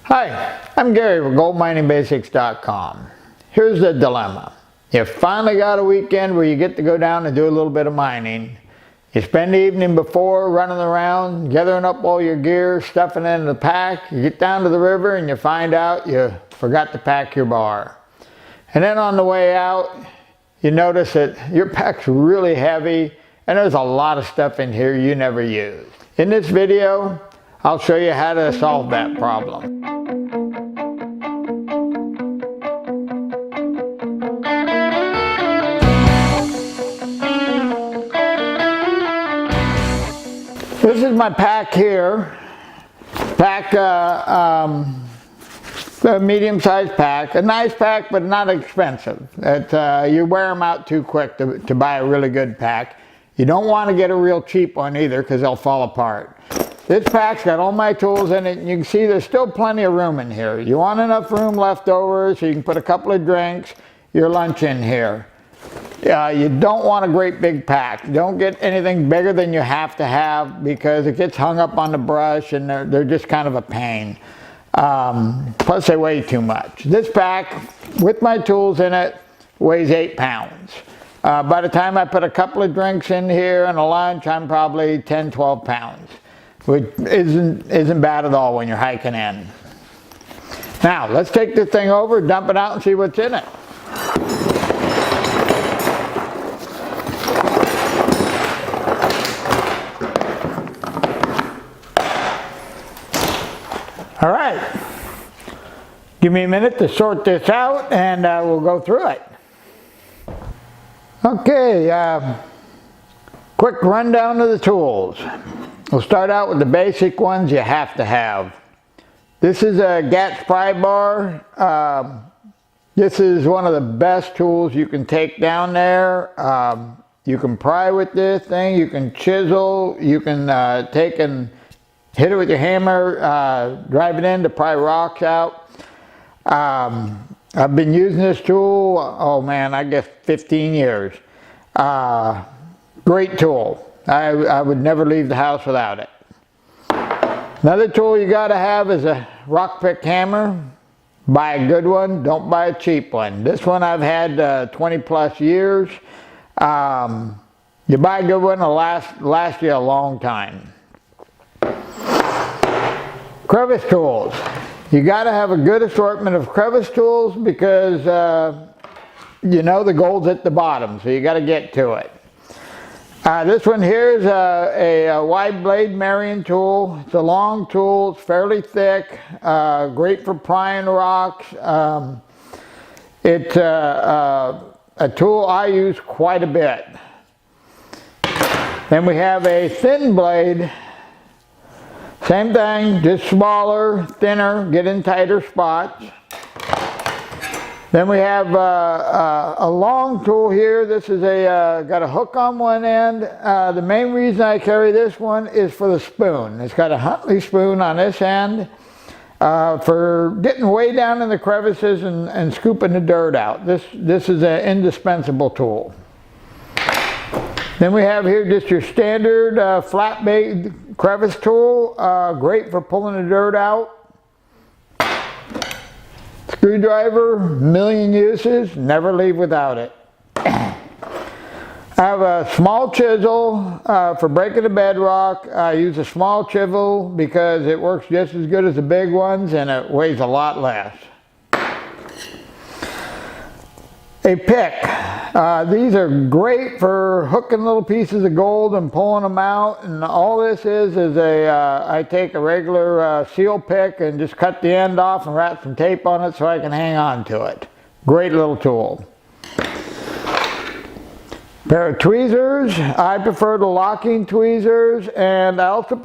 Hi, I'm Gary with GoldMiningBasics.com. Here's the dilemma. You finally got a weekend where you get to go down and do a little bit of mining. You spend the evening before running around, gathering up all your gear, stuffing it in the pack. You get down to the river and you find out you forgot to pack your bar. And then on the way out, you notice that your pack's really heavy and there's a lot of stuff in here you never used. In this video, I'll show you how to solve that problem. This is my pack here. A medium-sized pack. A nice pack, but not expensive. You wear them out too quick to buy a really good pack. You don't want to get a real cheap one either because they'll fall apart. This pack's got all my tools in it, and you can see there's still plenty of room in here. You want enough room left over so you can put a couple of drinks, your lunch in here. You don't want a great big pack. Don't get anything bigger than you have to have because it gets hung up on the brush and they're just kind of a pain. Plus they weigh too much. This pack, with my tools in it, weighs 8 pounds. By the time I put a couple of drinks in here and a lunch, I'm probably 10, 12 pounds. Which isn't bad at all when you're hiking in. Now, let's take this thing over, dump it out, and see what's in it. All right. Give me a minute to sort this out, and we'll go through it. Okay, quick rundown of the tools. We'll start out with the basic ones you have to have. This is a GATS pry bar. This is one of the best tools you can take down there. You can pry with this thing, you can chisel, you can take and hit it with your hammer, drive it in to pry rocks out. I've been using this tool, oh man, I guess 15 years. Great tool. I would never leave the house without it. Another tool you got to have is a rock pick hammer. Buy a good one, don't buy a cheap one. This one I've had 20 plus years. You buy a good one, it'll last you a long time. Crevice tools. You got to have a good assortment of crevice tools because you know the gold's at the bottom, so you got to get to it. This one here is a wide blade Marion tool. It's a long tool, it's fairly thick, great for prying rocks. It's a tool I use quite a bit. Then we have a thin blade. Same thing, just smaller, thinner, get in tighter spots. Then we have a long tool here. This is got a hook on one end. The main reason I carry this one is for the spoon. It's got a Huntley spoon on this end for getting way down in the crevices and scooping the dirt out. This is an indispensable tool. Then we have here just your standard flat blade crevice tool, great for pulling the dirt out. Screwdriver, million uses, never leave without it. I have a small chisel for breaking the bedrock. I use a small chisel because it works just as good as the big ones and it weighs a lot less. A pick. These are great for hooking little pieces of gold and pulling them out, and all this is I take a regular seal pick and just cut the end off and wrap some tape on it so I can hang on to it. Great little tool. Pair of tweezers. I prefer the locking tweezers, and I also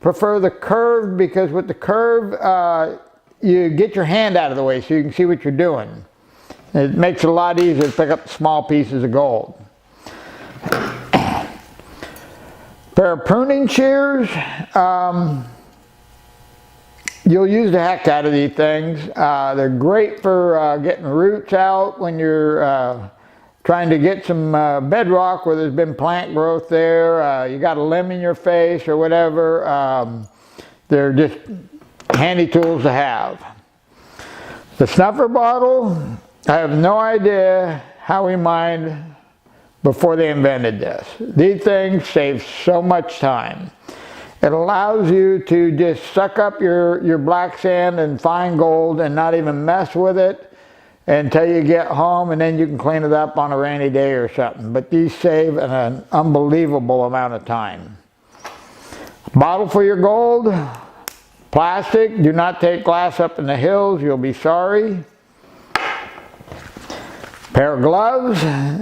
prefer the curved because with the curve you get your hand out of the way so you can see what you're doing. It makes it a lot easier to pick up small pieces of gold. Pair of pruning shears. You'll use the heck out of these things. They're great for getting roots out when you're trying to get some bedrock where there's been plant growth there. You got a limb in your face or whatever. They're just handy tools to have. The snuffer bottle, I have no idea how we mined before they invented this. These things save so much time. It allows you to just suck up your black sand and fine gold and not even mess with it until you get home, and then you can clean it up on a rainy day or something. But these save an unbelievable amount of time. Bottle for your gold, plastic. Do not take glass up in the hills, you'll be sorry. Pair of gloves.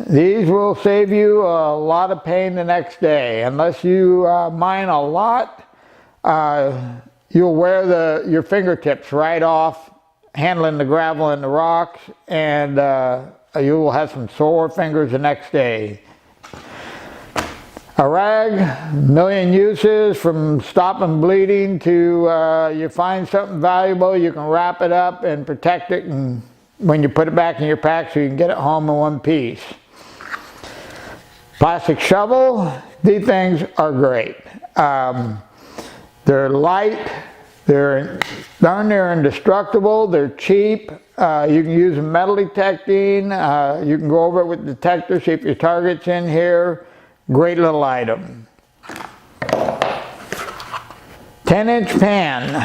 These will save you a lot of pain the next day. Unless you mine a lot, you'll wear your fingertips right off handling the gravel and the rocks, and you will have some sore fingers the next day. A rag, million uses, from stopping bleeding to you find something valuable, you can wrap it up and protect it, and when you put it back in your pack so you can get it home in one piece. Plastic shovel, these things are great. They're light, they're darn near indestructible, they're cheap. You can use metal detecting, you can go over it with the detector, see if your target's in here. Great little item. 10-inch pan.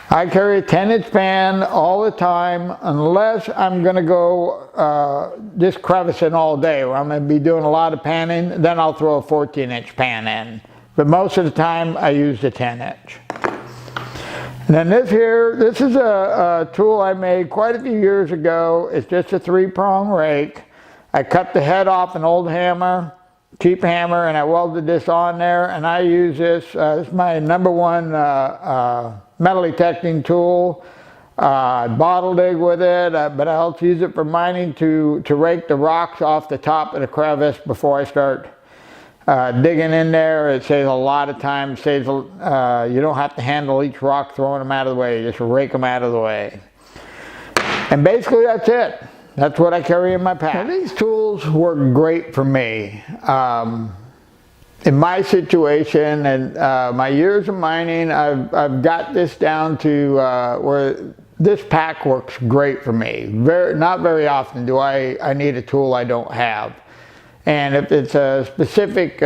I carry a 10-inch pan all the time unless I'm going to go just crevicing all day, where I'm going to be doing a lot of panning. Then I'll throw a 14-inch pan in. But most of the time I use the 10-inch. And then this is a tool I made quite a few years ago. It's just a 3-prong rake. I cut the head off an old hammer, cheap hammer, and I welded this on there, and I use this. This is my #1 metal detecting tool. I bottle dig with it, but I also use it for mining to rake the rocks off the top of the crevice before I start digging in there. It saves a lot of time. It saves, you don't have to handle each rock throwing them out of the way. You just rake them out of the way. And basically that's it. That's what I carry in my pack. Now, these tools work great for me. In my situation and my years of mining, I've got this down to where this pack works great for me. Not very often do I need a tool I don't have. And if it's a specific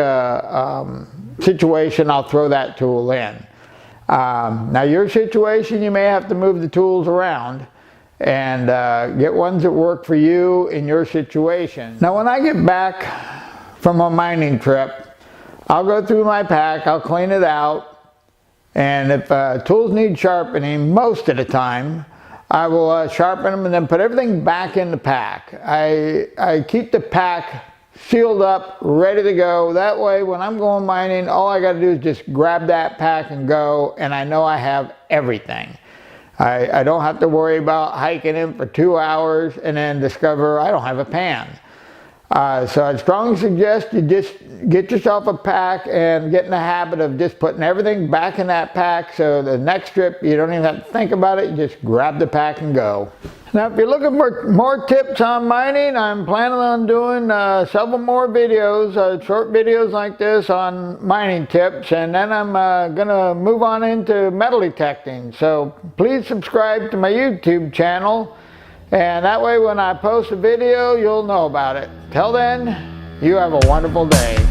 situation, I'll throw that tool in. Now your situation, you may have to move the tools around and get ones that work for you in your situation. Now when I get back from a mining trip, I'll go through my pack, I'll clean it out, and if tools need sharpening, most of the time, I will sharpen them and then put everything back in the pack. I keep the pack sealed up, ready to go. That way when I'm going mining, all I got to do is just grab that pack and go, and I know I have everything. I don't have to worry about hiking in for 2 hours and then discover I don't have a pan. So I strongly suggest you just get yourself a pack and get in the habit of just putting everything back in that pack, so the next trip you don't even have to think about it, you just grab the pack and go. Now if you're looking for more tips on mining, I'm planning on doing several more videos, short videos like this on mining tips, and then I'm going to move on into metal detecting. So please subscribe to my YouTube channel, and that way when I post a video, you'll know about it. Till then, you have a wonderful day.